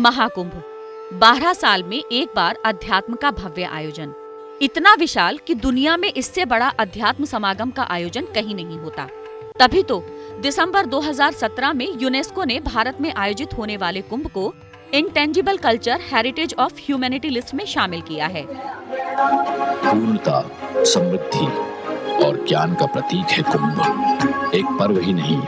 महाकुंभ 12 साल में एक बार अध्यात्म का भव्य आयोजन, इतना विशाल कि दुनिया में इससे बड़ा अध्यात्म समागम का आयोजन कहीं नहीं होता। तभी तो दिसंबर 2017 में यूनेस्को ने भारत में आयोजित होने वाले कुंभ को intangible culture heritage of humanity list में शामिल किया है। पूर्णता, समृद्धि और ज्ञान का प्रतीक है कुंभ। एक पर्व ही नहीं,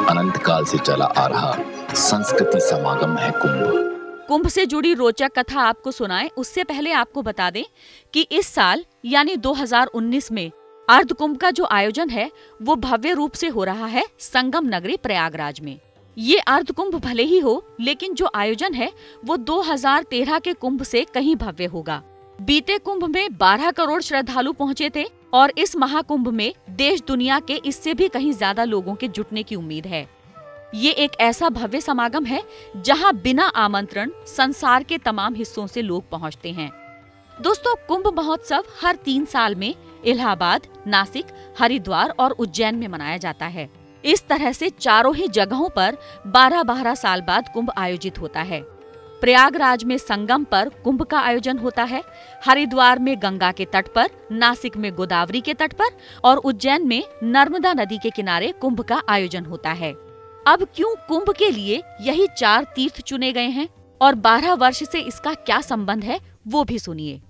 अनंत काल से चला आ रहा संस्कृति समागम है कुंभ। कुंभ से जुड़ी रोचक कथा आपको सुनाएं, उससे पहले आपको बता दें कि इस साल यानी 2019 में अर्ध कुंभ का जो आयोजन है वो भव्य रूप से हो रहा है संगम नगरी प्रयागराज में। ये अर्ध कुंभ भले ही हो, लेकिन जो आयोजन है वो 2013 के कुंभ से कहीं भव्य होगा। बीते कुंभ में 12 करोड़ श्रद्धालु पहुंचे थे और इस महाकुंभ में देश दुनिया के इससे भी कहीं ज्यादा लोगों के जुटने की उम्मीद है। ये एक ऐसा भव्य समागम है जहां बिना आमंत्रण संसार के तमाम हिस्सों से लोग पहुंचते हैं। दोस्तों, कुंभ महोत्सव हर 3 साल में इलाहाबाद, नासिक, हरिद्वार और उज्जैन में मनाया जाता है। इस तरह से चारों ही जगहों पर 12-12 साल बाद कुंभ आयोजित होता है। प्रयागराज में संगम पर कुंभ का आयोजन होता है, हरिद्वार में गंगा के तट पर, नासिक में गोदावरी के तट पर और उज्जैन में नर्मदा नदी के किनारे कुंभ का आयोजन होता है। अब क्यों कुंभ के लिए यही 4 तीर्थ चुने गए हैं और 12 वर्ष से इसका क्या संबंध है वो भी सुनिए।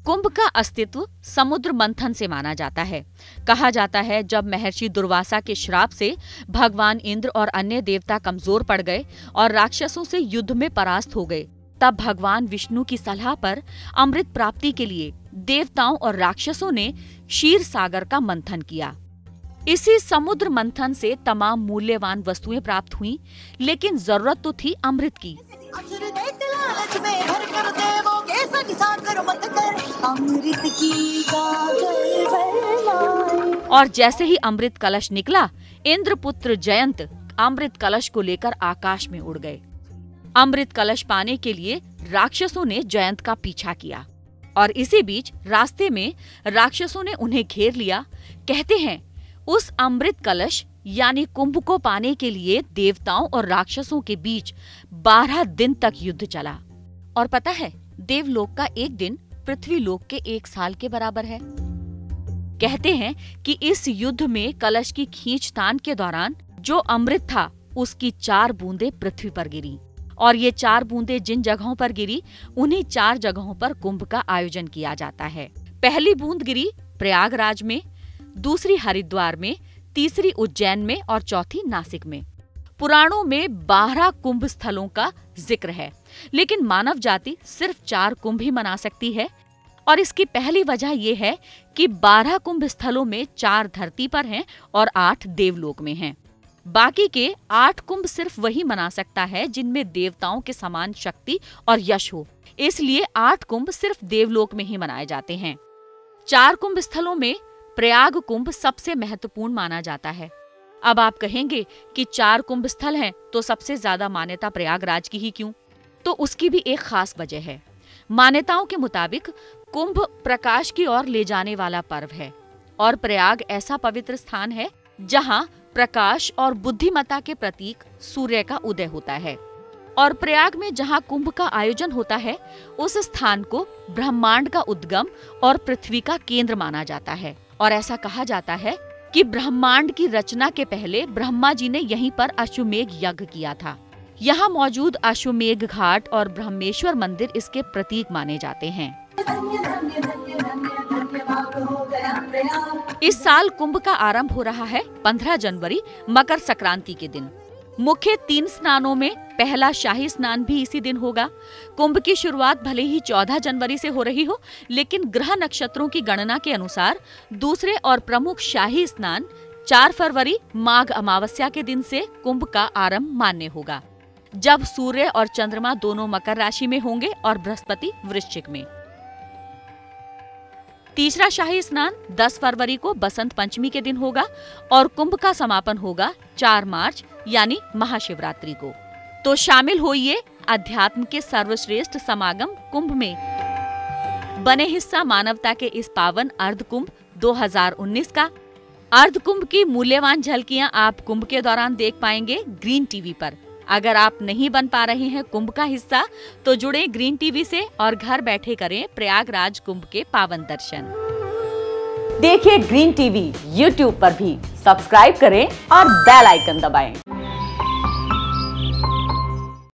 कुंभ का अस्तित्व समुद्र मंथन से माना जाता है। कहा जाता है जब महर्षि दुर्वासा के श्राप से भगवान इंद्र और अन्य देवता कमजोर पड़ गए और राक्षसों से युद्ध में परास्त हो गए, तब भगवान विष्णु की सलाह पर अमृत प्राप्ति के लिए देवताओं और राक्षसों ने क्षीर सागर का मंथन किया। इसी समुद्र मंथन से तमाम मूल्यवान वस्तुएं प्राप्त हुईं, लेकिन जरूरत तो थी अमृत की। और जैसे ही अमृत कलश निकला, इंद्रपुत्र जयंत अमृत कलश को लेकर आकाश में उड़ गए। अमृत कलश पाने के लिए राक्षसों ने जयंत का पीछा किया और इसी बीच रास्ते में राक्षसों ने उन्हें घेर लिया। कहते हैं उस अमृत कलश यानी कुंभ को पाने के लिए देवताओं और राक्षसों के बीच 12 दिन तक युद्ध चला। और पता है, देवलोक का एक दिन पृथ्वी लोक के 1 साल के बराबर है। कहते हैं कि इस युद्ध में कलश की खींचतान के दौरान जो अमृत था उसकी 4 बूंदें पृथ्वी पर गिरी और ये 4 बूंदें जिन जगहों पर गिरी उन्हीं 4 जगहों पर कुंभ का आयोजन किया जाता है। पहली बूंद गिरी प्रयागराज में, दूसरी हरिद्वार में, तीसरी उज्जैन में और चौथी नासिक में। पुराणों में 12 कुंभ स्थलों का जिक्र है, लेकिन मानव जाति सिर्फ 4 कुंभ ही मना सकती है। और इसकी पहली वजह यह है कि 12 कुंभ स्थलों में 4 धरती पर हैं और 8 देवलोक में हैं। बाकी के 8 कुंभ सिर्फ वही मना सकता है जिनमें देवताओं के समान शक्ति और यश हो। इसलिए 8 कुंभ सिर्फ देवलोक में ही मनाए जाते हैं। 4 कुंभ स्थलों में प्रयाग कुंभ सबसे महत्वपूर्ण माना जाता है। अब आप कहेंगे कि 4 कुंभ स्थल हैं तो सबसे ज्यादा मान्यता प्रयागराज की ही क्यों? तो उसकी भी एक खास वजह है। मान्यताओं के मुताबिक कुंभ प्रकाश की ओर ले जाने वाला पर्व है और प्रयाग ऐसा पवित्र स्थान है जहां प्रकाश और बुद्धिमत्ता के प्रतीक सूर्य का उदय होता है। और प्रयाग में जहां कुंभ का आयोजन होता है उस स्थान को ब्रह्मांड का उद्गम और पृथ्वी का केंद्र माना जाता है। और ऐसा कहा जाता है कि ब्रह्मांड की रचना के पहले ब्रह्मा जी ने यहीं पर अश्वमेघ यज्ञ किया था। यहाँ मौजूद अश्वमेघ घाट और ब्रह्मेश्वर मंदिर इसके प्रतीक माने जाते हैं। इस साल कुंभ का आरंभ हो रहा है 15 जनवरी मकर संक्रांति के दिन। मुख्य 3 स्नानों में पहला शाही स्नान भी इसी दिन होगा। कुंभ की शुरुआत भले ही 14 जनवरी से हो रही हो, लेकिन ग्रह नक्षत्रों की गणना के अनुसार दूसरे और प्रमुख शाही स्नान 4 फरवरी माघ अमावस्या के दिन से कुंभ का आरंभ मान्य होगा, जब सूर्य और चंद्रमा दोनों मकर राशि में होंगे और बृहस्पति वृश्चिक में। तीसरा शाही स्नान 10 फरवरी को बसंत पंचमी के दिन होगा और कुंभ का समापन होगा 4 मार्च यानी महाशिवरात्रि को। तो शामिल होइए अध्यात्म के सर्वश्रेष्ठ समागम कुंभ में। बने हिस्सा मानवता के इस पावन अर्ध कुंभ 2019 का। अर्ध कुंभ की मूल्यवान झलकियां आप कुंभ के दौरान देख पाएंगे ग्रीन टीवी पर। अगर आप नहीं बन पा रहे हैं कुंभ का हिस्सा तो जुड़े ग्रीन टीवी से और घर बैठे करें प्रयागराज कुंभ के पावन दर्शन। देखिए ग्रीन टीवी यूट्यूब पर भी, सब्सक्राइब करें और बेल आइकन दबाएं।